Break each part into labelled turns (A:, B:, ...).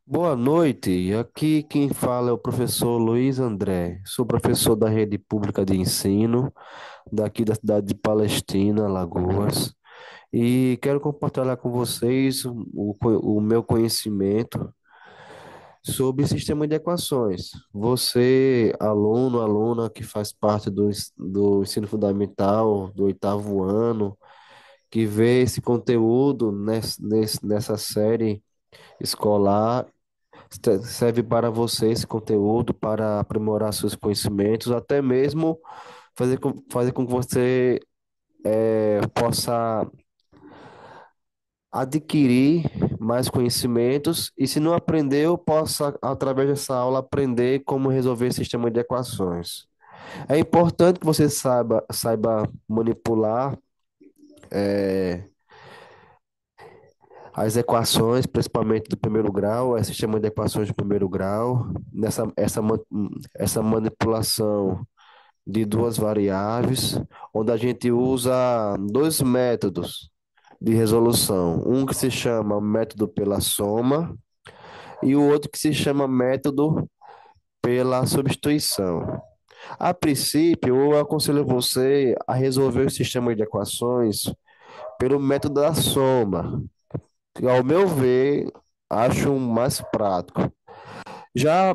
A: Boa noite. Aqui quem fala é o professor Luiz André. Sou professor da rede pública de ensino daqui da cidade de Palestina, Alagoas, e quero compartilhar com vocês o meu conhecimento sobre sistema de equações. Você, aluno, aluna que faz parte do ensino fundamental do oitavo ano, que vê esse conteúdo nessa série escolar. Serve para você esse conteúdo para aprimorar seus conhecimentos, até mesmo fazer com que você possa adquirir mais conhecimentos e, se não aprendeu, possa, através dessa aula, aprender como resolver sistema de equações. É importante que você saiba manipular as equações, principalmente do primeiro grau, sistema de equações do primeiro grau, essa manipulação de duas variáveis, onde a gente usa dois métodos de resolução. Um que se chama método pela soma e o outro que se chama método pela substituição. A princípio, eu aconselho você a resolver o sistema de equações pelo método da soma, que, ao meu ver, acho mais prático. Já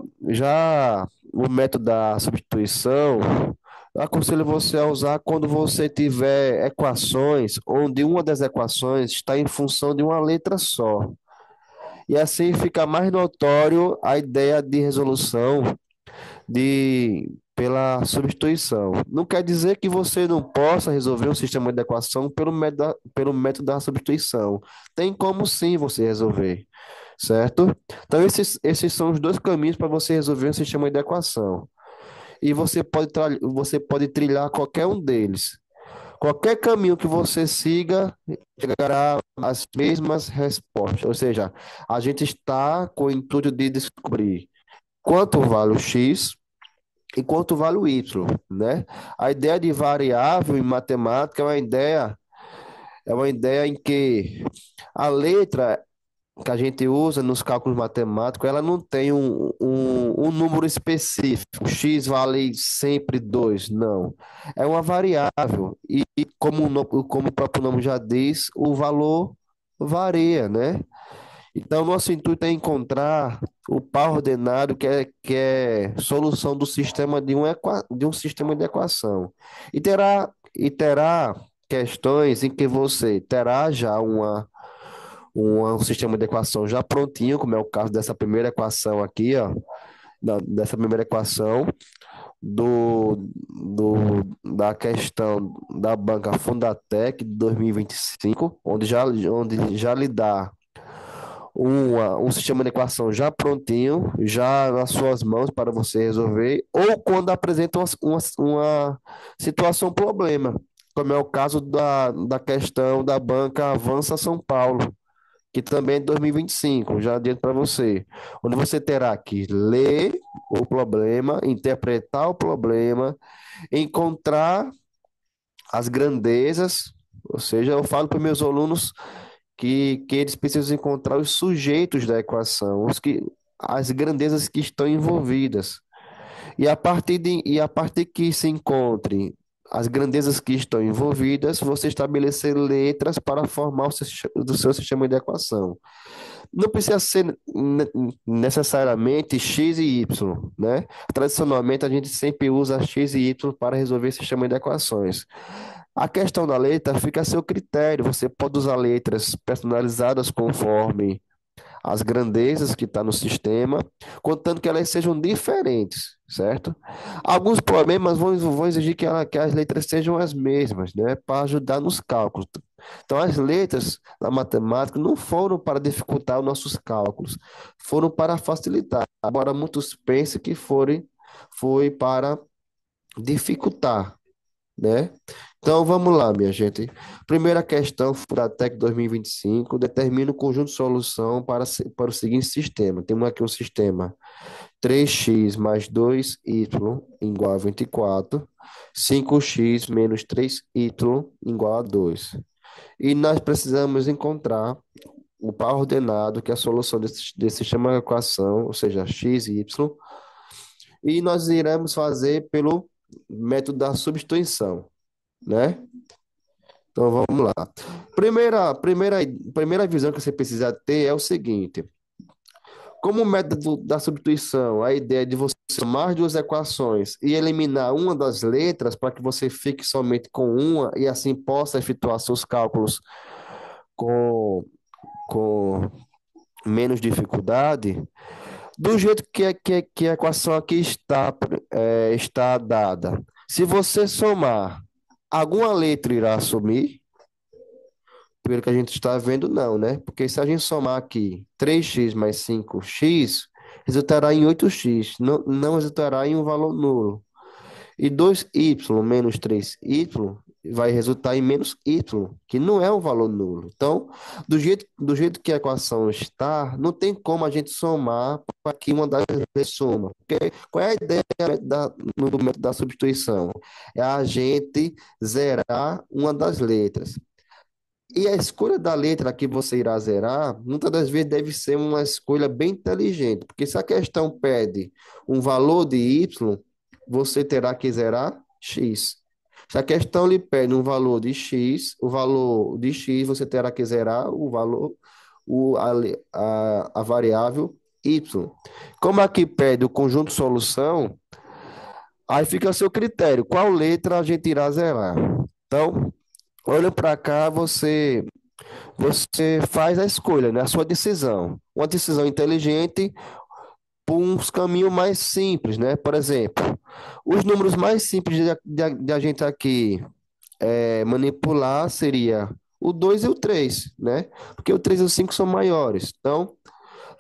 A: o método da substituição, eu aconselho você a usar quando você tiver equações onde uma das equações está em função de uma letra só. E assim fica mais notório a ideia de resolução pela substituição. Não quer dizer que você não possa resolver um sistema de equação pelo método da substituição. Tem como sim você resolver, certo? Então, esses são os dois caminhos para você resolver um sistema de equação. E você pode trilhar qualquer um deles. Qualquer caminho que você siga chegará às mesmas respostas. Ou seja, a gente está com o intuito de descobrir quanto vale o x e quanto vale o y, né? A ideia de variável em matemática é uma ideia em que a letra que a gente usa nos cálculos matemáticos, ela não tem um número específico. X vale sempre 2, não. É uma variável. E como o próprio nome já diz, o valor varia, né? Então, nosso intuito é encontrar o par ordenado que é solução do sistema de um sistema de equação. E terá questões em que você terá já um sistema de equação já prontinho, como é o caso dessa primeira equação aqui, ó, dessa primeira equação da questão da banca Fundatec de 2025, onde já lhe dá um sistema de equação já prontinho, já nas suas mãos para você resolver, ou quando apresenta uma situação, problema, como é o caso da questão da banca Avança São Paulo, que também é de 2025, já adianto para você, onde você terá que ler o problema, interpretar o problema, encontrar as grandezas, ou seja, eu falo para meus alunos que eles precisam encontrar os sujeitos da equação, as grandezas que estão envolvidas. E a partir que se encontre as grandezas que estão envolvidas, você estabelecer letras para formar do seu sistema de equação. Não precisa ser necessariamente x e y, né? Tradicionalmente, a gente sempre usa x e y para resolver esse sistema de equações. A questão da letra fica a seu critério. Você pode usar letras personalizadas conforme as grandezas que está no sistema, contanto que elas sejam diferentes, certo? Alguns problemas vão exigir que as letras sejam as mesmas, né, para ajudar nos cálculos. Então, as letras da matemática não foram para dificultar os nossos cálculos, foram para facilitar. Agora, muitos pensam que foi para dificultar, né? Então vamos lá, minha gente. Primeira questão, Furatec 2025, determina o conjunto de solução para o seguinte sistema. Temos aqui um sistema 3x mais 2y igual a 24, 5x menos 3y igual a 2. E nós precisamos encontrar o par ordenado, que é a solução desse sistema de equação, ou seja, x e y, e nós iremos fazer pelo método da substituição, né? Então vamos lá. Primeira visão que você precisa ter é o seguinte: como o método da substituição, a ideia de você somar duas equações e eliminar uma das letras para que você fique somente com uma e assim possa efetuar seus cálculos com, com menos dificuldade, do jeito que a equação aqui está dada. Se você somar, alguma letra irá sumir, pelo que a gente está vendo, não, né? Porque se a gente somar aqui 3x mais 5x, resultará em 8x, não resultará em um valor nulo. E 2y menos 3y vai resultar em menos y, que não é um valor nulo. Então, do jeito que a equação está, não tem como a gente somar para que uma das vezes soma. Porque qual é a ideia do método da substituição? É a gente zerar uma das letras. E a escolha da letra que você irá zerar, muitas das vezes deve ser uma escolha bem inteligente, porque se a questão pede um valor de y, você terá que zerar x. Se a questão lhe pede um valor de x, o valor de x você terá que zerar o valor, a variável y. Como aqui pede o conjunto solução, aí fica a seu critério, qual letra a gente irá zerar. Então, olha para cá, você faz a escolha, né? A sua decisão. Uma decisão inteligente por uns caminhos mais simples, né? Por exemplo, os números mais simples de a gente aqui manipular seria o 2 e o 3, né? Porque o 3 e o 5 são maiores. Então,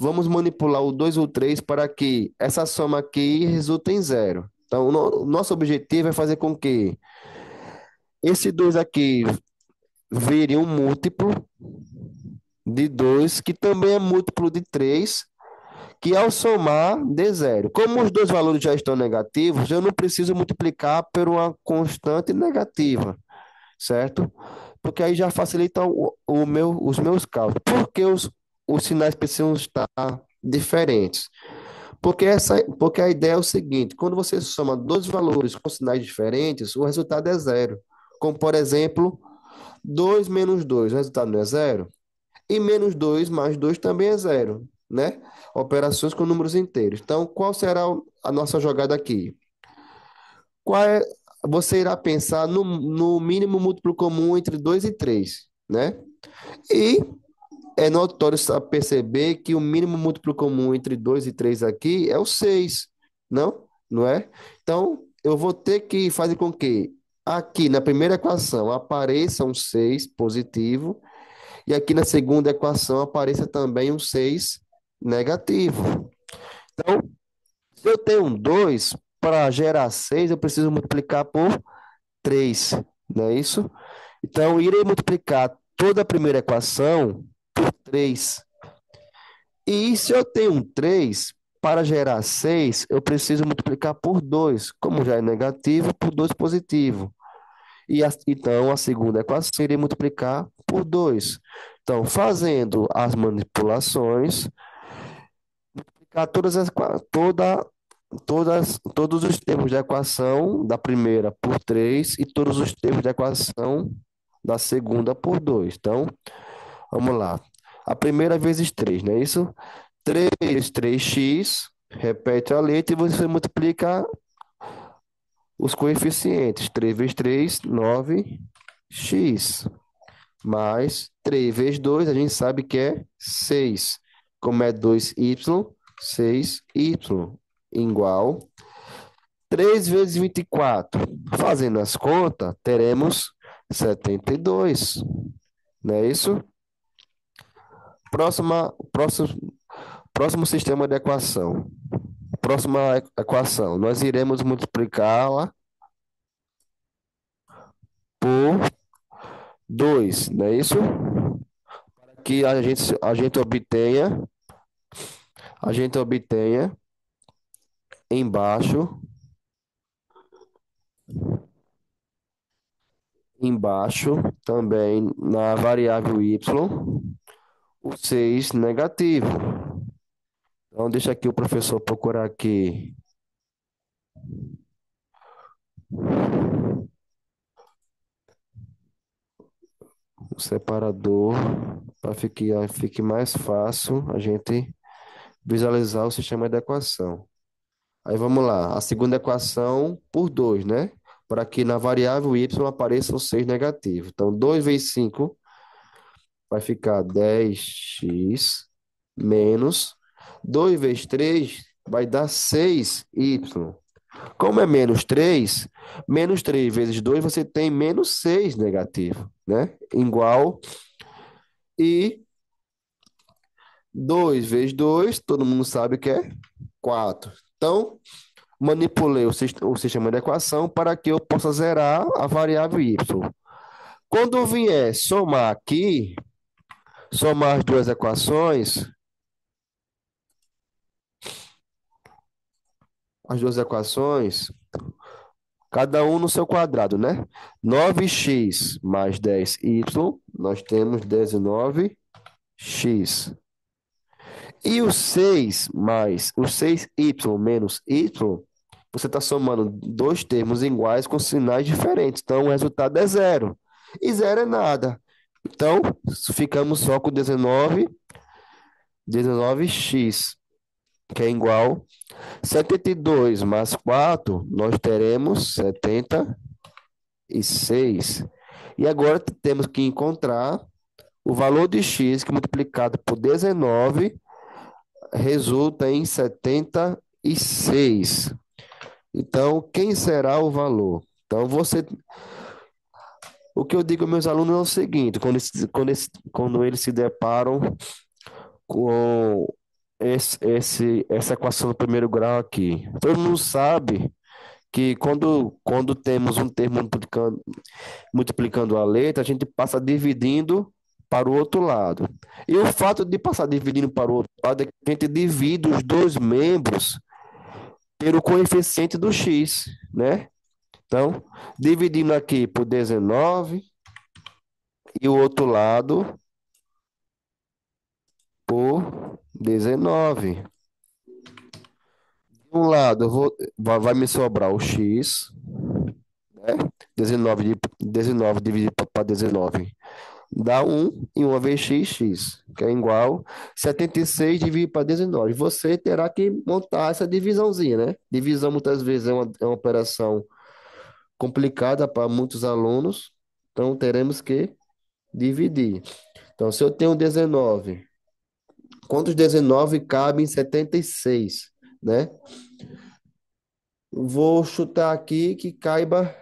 A: vamos manipular o 2 e o 3 para que essa soma aqui resulte em zero. Então, o nosso objetivo é fazer com que esse 2 aqui vire um múltiplo de 2 que também é múltiplo de 3 que ao somar dê zero. Como os dois valores já estão negativos, eu não preciso multiplicar por uma constante negativa, certo? Porque aí já facilita os meus cálculos. Por que os sinais precisam estar diferentes? Porque a ideia é o seguinte: quando você soma dois valores com sinais diferentes, o resultado é zero. Como, por exemplo, 2 menos 2, o resultado não é zero? E menos 2 mais 2 também é zero, né? Operações com números inteiros. Então, qual será a nossa jogada aqui? Qual é, você irá pensar no mínimo múltiplo comum entre 2 e 3, né? E é notório perceber que o mínimo múltiplo comum entre 2 e 3 aqui é o 6, não? Não é? Então, eu vou ter que fazer com que aqui na primeira equação apareça um 6 positivo e aqui na segunda equação apareça também um 6 negativo. Então, se eu tenho um 2, para gerar 6, eu preciso multiplicar por 3, não é isso? Então, eu irei multiplicar toda a primeira equação por 3. E se eu tenho um 3, para gerar 6, eu preciso multiplicar por 2. Como já é negativo, por 2 positivo. Então, a segunda equação seria multiplicar por 2. Então, fazendo as manipulações, multiplicar todos os termos de equação da primeira por 3 e todos os termos de equação da segunda por 2. Então, vamos lá. A primeira vezes 3, não é isso? 3x, repete a letra e você multiplica os coeficientes. 3 vezes 3, 9x. Mais 3 vezes 2, a gente sabe que é 6. Como é 2y, 6y igual 3 vezes 24. Fazendo as contas, teremos 72. Não é isso? Próximo sistema de equação. Próxima equação, nós iremos multiplicá-la por 2, não é isso? Que a gente obtenha embaixo, embaixo também na variável y, o 6 negativo. Então, deixa aqui o professor procurar aqui o separador para fique mais fácil a gente visualizar o sistema de equação. Aí vamos lá, a segunda equação por 2, né? Para que na variável y apareça o 6 negativo. Então, 2 vezes 5 vai ficar 10x menos 2 vezes 3 vai dar 6y. Como é menos 3 vezes 2 você tem menos 6 negativo, né? Igual, e 2 vezes 2 todo mundo sabe que é 4. Então, manipulei o sistema de equação para que eu possa zerar a variável y. Quando eu vier somar aqui, somar as duas equações, as duas equações, cada um no seu quadrado, né? 9x mais 10y, nós temos 19x. E o 6 mais o 6y menos y, você está somando dois termos iguais com sinais diferentes. Então, o resultado é zero. E zero é nada. Então, ficamos só com 19x, que é igual 72 mais 4 nós teremos 76. E agora temos que encontrar o valor de x que multiplicado por 19 resulta em 76. Então, quem será o valor? Então, o que eu digo aos meus alunos é o seguinte: quando eles se deparam com essa equação do primeiro grau aqui, todo mundo sabe que quando temos um termo multiplicando a letra, a gente passa dividindo para o outro lado. E o fato de passar dividindo para o outro lado é que a gente divide os dois membros pelo coeficiente do x, né? Então, dividindo aqui por 19 e o outro lado por 19. De um lado, vai me sobrar o x, né? 19 dividido para 19 dá 1, e 1 vezes x, que é igual 76 dividido para 19. Você terá que montar essa divisãozinha, né? Divisão muitas vezes é uma operação complicada para muitos alunos, então teremos que dividir. Então, se eu tenho 19, quantos 19 cabem em 76, né? Vou chutar aqui que caiba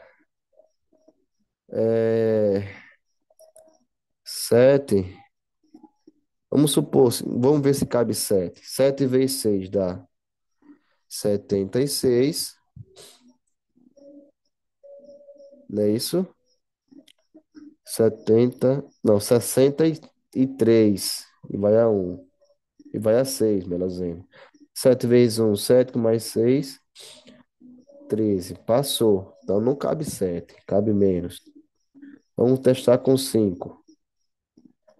A: 7. Vamos ver se cabe 7. 7 vezes 6 dá 76, não é isso? 70, não, 63, e vai a 1, e vai a 6, menosendo. 7 vezes 1, 7 com mais 6, 13. Passou. Então não cabe 7, cabe menos. Vamos testar com 5.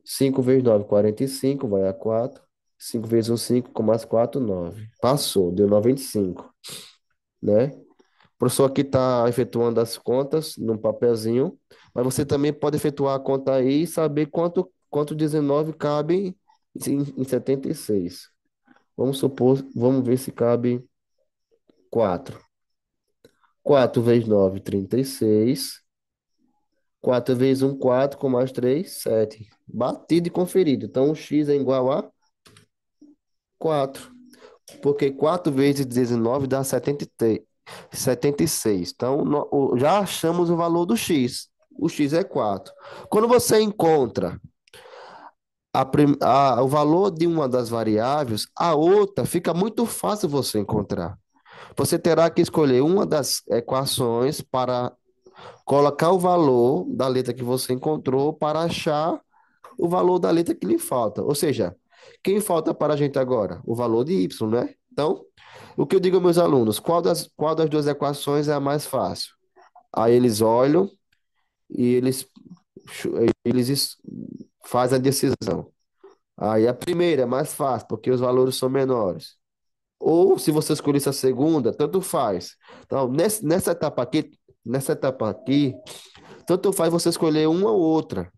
A: 5 vezes 9, 45, vai a 4. 5 vezes 1, 5, com mais 4, 9. Passou, deu 95, né? O professor aqui está efetuando as contas num papelzinho, mas você também pode efetuar a conta aí e saber quanto 19 cabe em 76. Vamos supor, vamos ver se cabe 4. 4 vezes 9, 36. 4 vezes 1, 4, com mais 3, 7. Batido e conferido. Então, o x é igual a 4. Porque 4 vezes 19 dá 76. Então, já achamos o valor do x. O x é 4. Quando você encontra o valor de uma das variáveis, a outra fica muito fácil você encontrar. Você terá que escolher uma das equações para colocar o valor da letra que você encontrou para achar o valor da letra que lhe falta. Ou seja, quem falta para a gente agora? O valor de y, né? Então, o que eu digo aos meus alunos, qual das duas equações é a mais fácil? Aí eles olham e eles fazem a decisão. Aí a primeira é mais fácil, porque os valores são menores. Ou se você escolhesse a segunda, tanto faz. Então, nessa etapa aqui, tanto faz você escolher uma ou outra.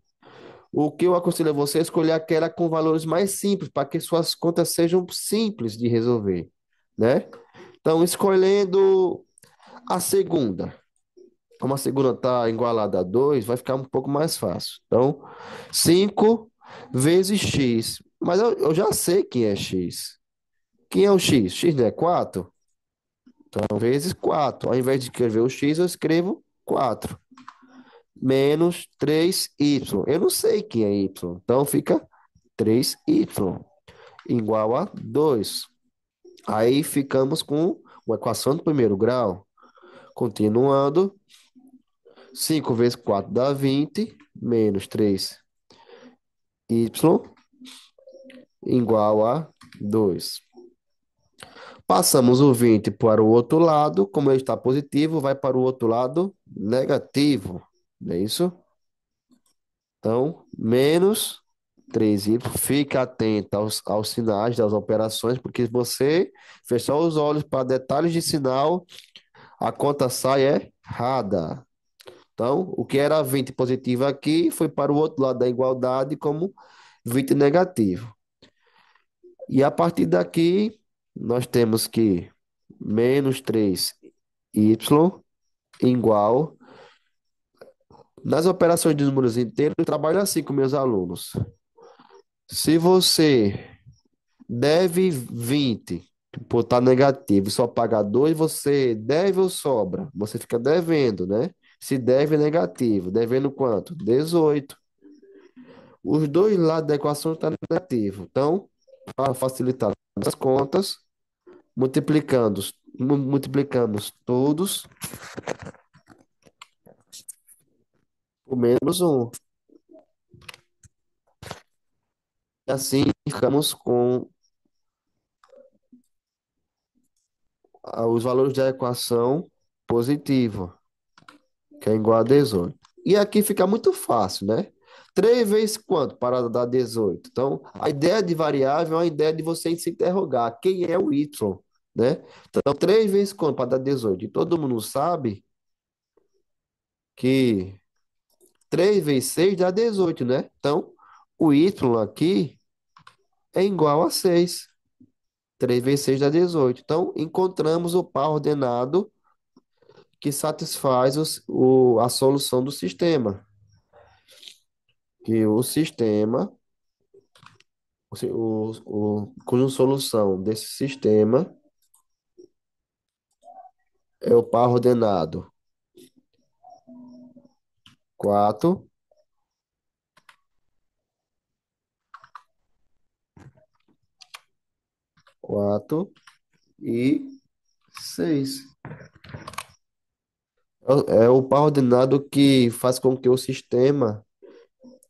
A: O que eu aconselho a você é escolher aquela com valores mais simples, para que suas contas sejam simples de resolver, né? Então, escolhendo a segunda. Como a segunda está igualada a 2, vai ficar um pouco mais fácil. Então, 5 vezes x. Mas eu já sei quem é x. Quem é o x? X não é 4. Então, vezes 4. Ao invés de escrever o x, eu escrevo 4 menos 3y. Eu não sei quem é y. Então, fica 3y igual a 2. Aí ficamos com uma equação do primeiro grau. Continuando, 5 vezes 4 dá 20, menos 3y igual a 2. Passamos o 20 para o outro lado, como ele está positivo, vai para o outro lado negativo, não é isso? Então, menos 3y. Fica atento aos sinais das operações, porque se você fechar os olhos para detalhes de sinal, a conta sai errada. Então, o que era 20 positivo aqui foi para o outro lado da igualdade como 20 negativo. E a partir daqui, nós temos que menos 3y igual. Nas operações de números inteiros, eu trabalho assim com meus alunos. Se você deve 20, por estar negativo, e só pagar 2, você deve ou sobra? Você fica devendo, né? Se deve é negativo, devendo quanto? 18. Os dois lados da equação estão negativos. Então, para facilitar as contas, multiplicando, multiplicamos todos por menos um. E assim ficamos com os valores da equação positiva, que é igual a 18. E aqui fica muito fácil, né? 3 vezes quanto para dar 18? Então, a ideia de variável é uma ideia de você se interrogar quem é o y, né? Então, 3 vezes quanto para dar 18? E todo mundo sabe que 3 vezes 6 dá 18, né? Então, o y aqui é igual a 6. 3 vezes 6 dá 18. Então, encontramos o par ordenado que satisfaz a solução do sistema. Que o sistema, o conjunto de solução desse sistema é o par ordenado 4, 4 e 6. É o par ordenado que faz com que o sistema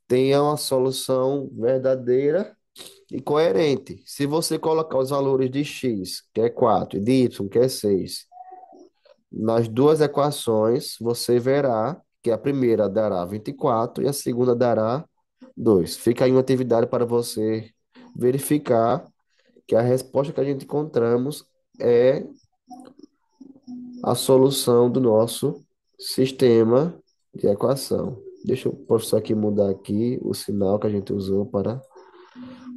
A: tenha uma solução verdadeira e coerente. Se você colocar os valores de x, que é 4, e de y, que é 6, nas duas equações, você verá que a primeira dará 24 e a segunda dará 2. Fica aí uma atividade para você verificar que a resposta que a gente encontramos é a solução do nosso sistema de equação. Deixa eu posso aqui mudar aqui o sinal que a gente usou para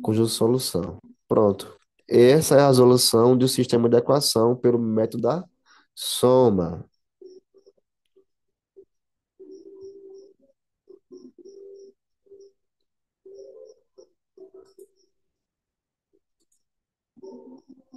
A: conjunto de solução. Pronto. Essa é a resolução do sistema de equação pelo método da soma.